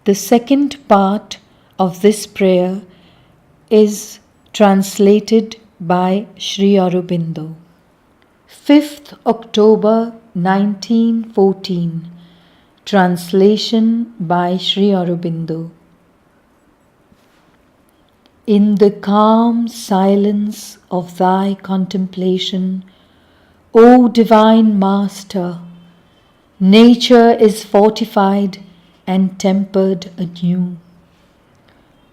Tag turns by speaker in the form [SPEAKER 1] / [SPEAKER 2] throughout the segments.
[SPEAKER 1] The second part of this prayer is translated by Sri Aurobindo. 5th October 1914. Translation by Sri Aurobindo. In the calm silence of thy contemplation, O Divine Master, nature is fortified and tempered anew.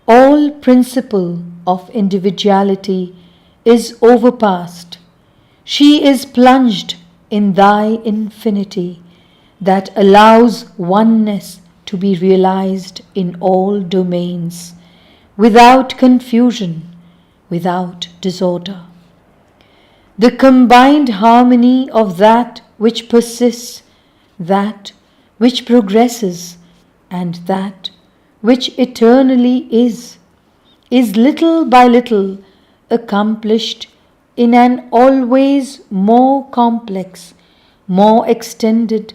[SPEAKER 1] All principle of individuality is overpast. She is plunged in thy infinity that allows oneness to be realized in all domains, without confusion, without disorder. The combined harmony of that which persists, that which progresses, and that which eternally is little by little accomplished in an always more complex, more extended,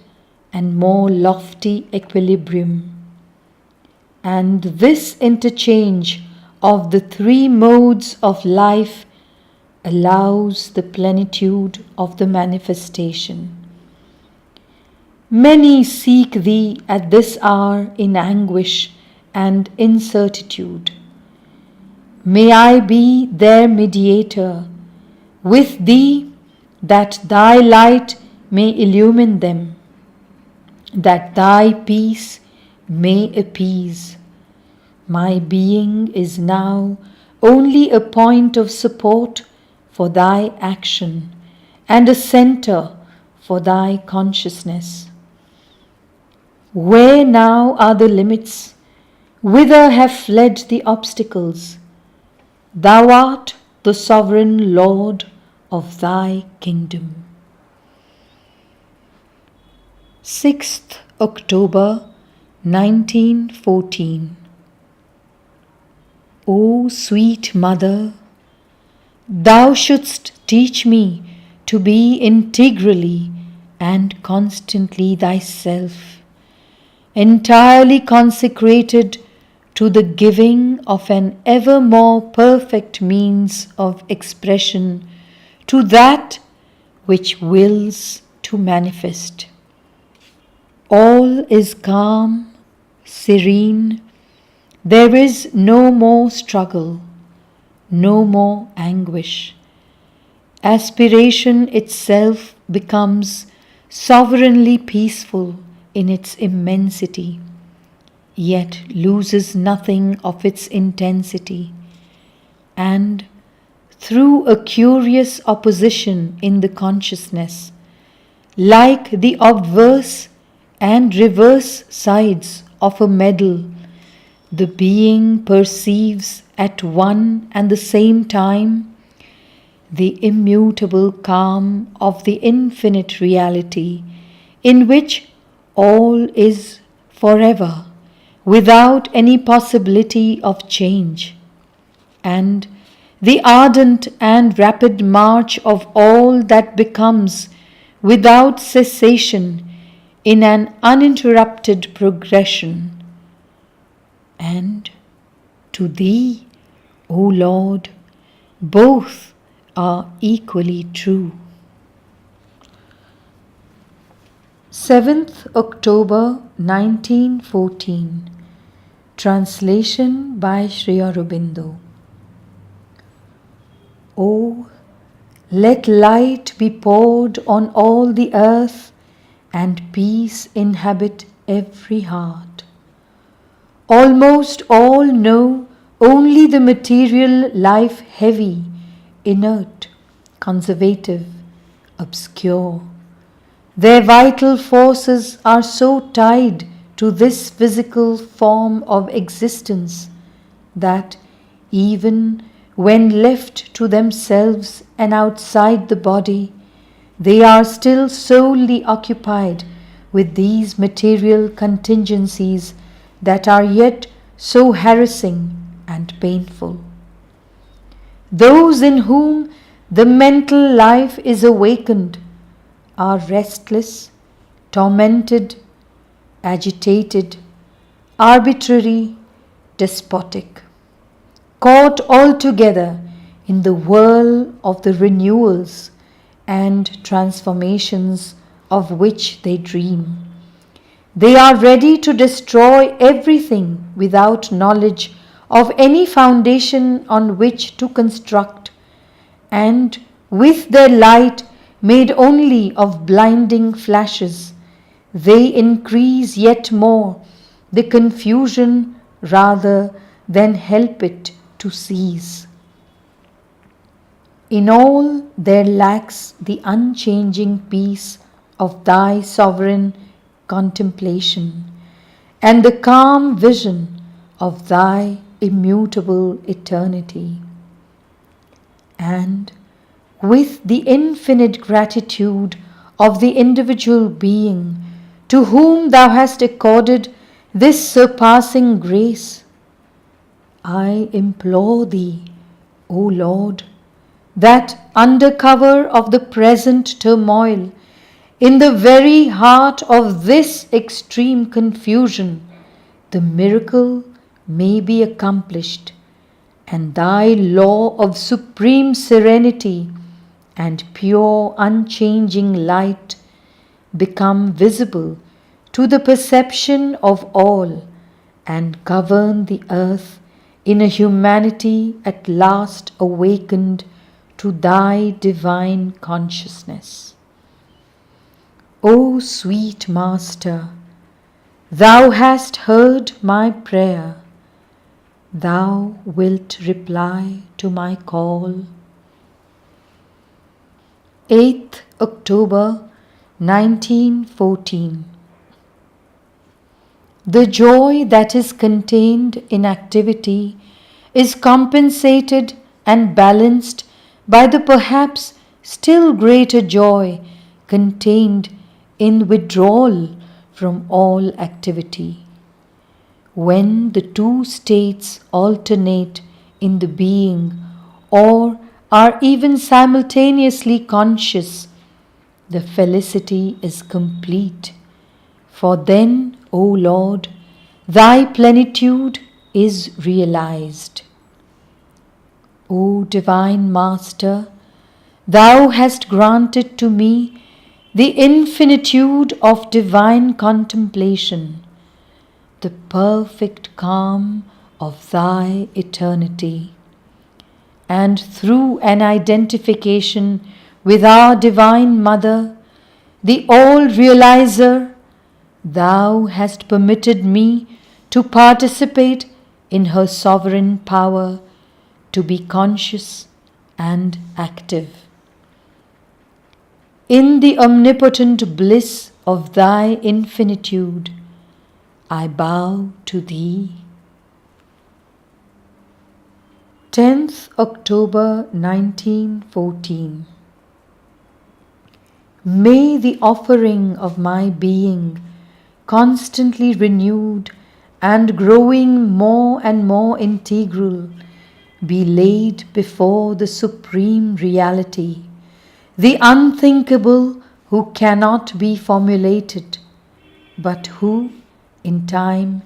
[SPEAKER 1] and more lofty equilibrium. And this interchange of the three modes of life allows the plenitude of the manifestation. Many seek thee at this hour in anguish and incertitude. May I be their mediator with thee, that thy light may illumine them, that thy peace may appease. My being is now only a point of support for thy action and a center for thy consciousness. Where now are the limits? Whither have fled the obstacles? Thou art the sovereign Lord of thy kingdom. 6th October 1914. O sweet Mother, thou shouldst teach me to be integrally and constantly thyself, entirely consecrated to the giving of an ever more perfect means of expression to that which wills to manifest. All is calm, serene. There is no more struggle, no more anguish. Aspiration itself becomes sovereignly peaceful in its immensity, yet loses nothing of its intensity, and through a curious opposition in the consciousness, like the obverse and reverse sides of a medal, the being perceives at one and the same time the immutable calm of the infinite reality, in which all is forever, without any possibility of change, and the ardent and rapid march of all that becomes without cessation in an uninterrupted progression. And to thee, O Lord, both are equally true. 7th October 1914. Translation by Sri Aurobindo. O, let light be poured on all the earth, and peace inhabit every heart. Almost all know only the material life heavy, inert, conservative, obscure. Their vital forces are so tied to this physical form of existence that even when left to themselves and outside the body, they are still solely occupied with these material contingencies that are yet so harassing and painful. Those in whom the mental life is awakened are restless, tormented, agitated, arbitrary, despotic, caught altogether in the whirl of the renewals and transformations of which they dream. They are ready to destroy everything without knowledge of any foundation on which to construct, and with their light made only of blinding flashes, they increase yet more the confusion rather than help it to cease. In all there lacks the unchanging peace of thy sovereign contemplation and the calm vision of thy immutable eternity. And with the infinite gratitude of the individual being to whom thou hast accorded this surpassing grace, I implore thee, O Lord, that under cover of the present turmoil, in the very heart of this extreme confusion, the miracle may be accomplished, and thy law of supreme serenity and pure unchanging light become visible to the perception of all, and govern the earth in a humanity at last awakened to thy divine consciousness. O sweet Master, thou hast heard my prayer. Thou wilt reply to my call. 8th October 1914. The joy that is contained in activity is compensated and balanced by the perhaps still greater joy contained in withdrawal from all activity. When the two states alternate in the being or are even simultaneously conscious, the felicity is complete. For then, O Lord, thy plenitude is realized. O Divine Master, thou hast granted to me the infinitude of divine contemplation, the perfect calm of thy eternity, and through an identification with our Divine Mother, the All-Realizer, thou hast permitted me to participate in her sovereign power, to be conscious and active. In the omnipotent bliss of thy infinitude, I bow to thee. 10th October 1914. May the offering of my being, constantly renewed and growing more and more integral, be laid before the Supreme Reality, the unthinkable who cannot be formulated, but who, in time,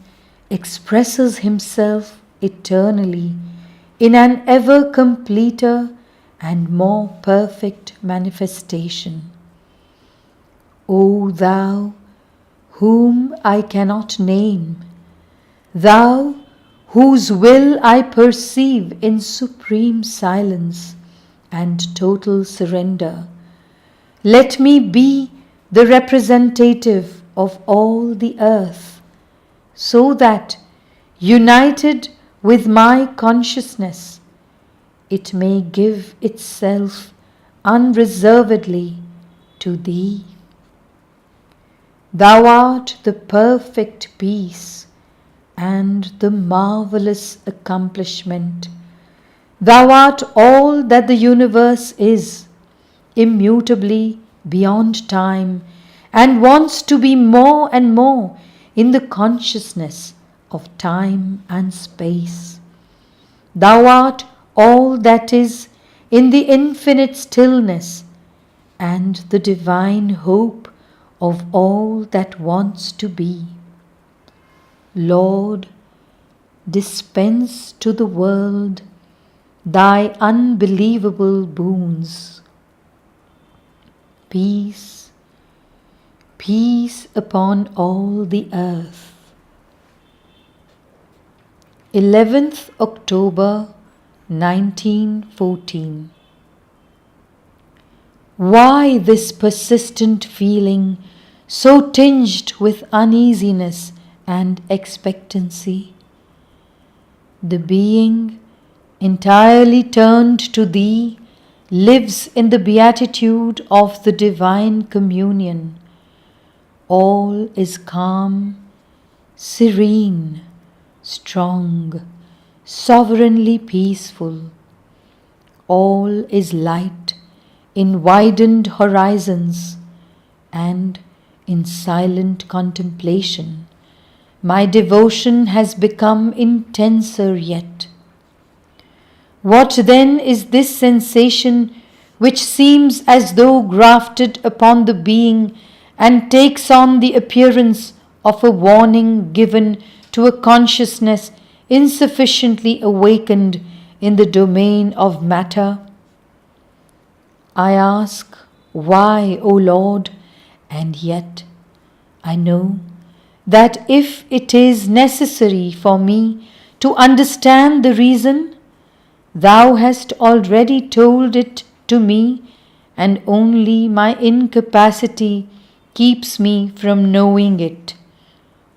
[SPEAKER 1] expresses himself eternally in an ever completer and more perfect manifestation. O thou, whom I cannot name, thou, whose will I perceive in supreme silence and total surrender, let me be the representative of all the earth, so that, united with my consciousness, it may give itself unreservedly to thee. Thou art the perfect peace and the marvelous accomplishment. Thou art all that the universe is, immutably beyond time, and wants to be more and more in the consciousness of time and space. Thou art all that is in the infinite stillness and the divine hope of all that wants to be. Lord, dispense to the world thy unbelievable boons. Peace, peace upon all the earth. 11th October 1914. Why this persistent feeling, so tinged with uneasiness and expectancy? The being entirely turned to Thee lives in the beatitude of the divine communion. All is calm, serene, strong, sovereignly peaceful. All is light in widened horizons, and in silent contemplation my devotion has become intenser yet. What then is this sensation which seems as though grafted upon the being and takes on the appearance of a warning given to a consciousness insufficiently awakened in the domain of matter? I ask, why, O Lord? And yet I know that if it is necessary for me to understand the reason, Thou hast already told it to me, and only my incapacity keeps me from knowing it,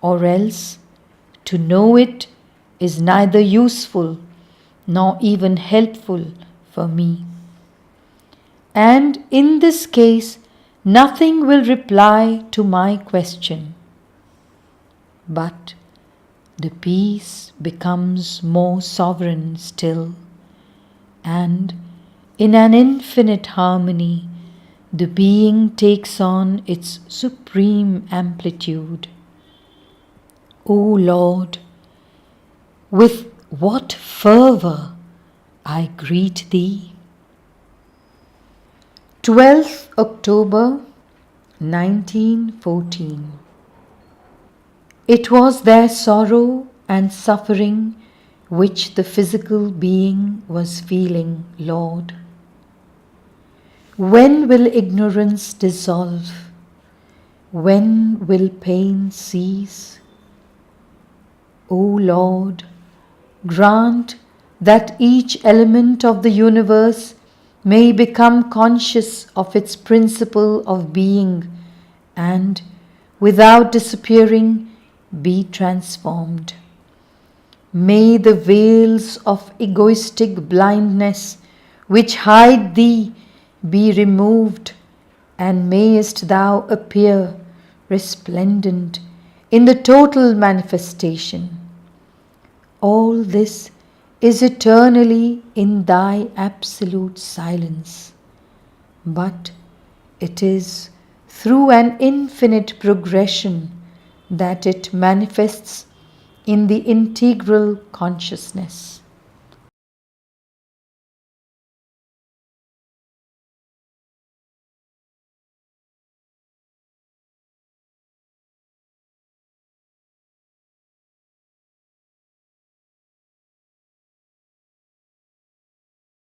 [SPEAKER 1] or else to know it is neither useful nor even helpful for me. And in this case, nothing will reply to my question. But the peace becomes more sovereign still, and in an infinite harmony, the being takes on its supreme amplitude. O Lord, with what fervor I greet Thee! 12th October 1914. It was their sorrow and suffering which the physical being was feeling, Lord. When will ignorance dissolve? When will pain cease? O Lord, grant that each element of the universe may become conscious of its principle of being and, without disappearing, be transformed. May the veils of egoistic blindness which hide Thee be removed, and mayest Thou appear resplendent in the total manifestation. All this is eternally in Thy absolute silence, but it is through an infinite progression that it manifests in the integral consciousness.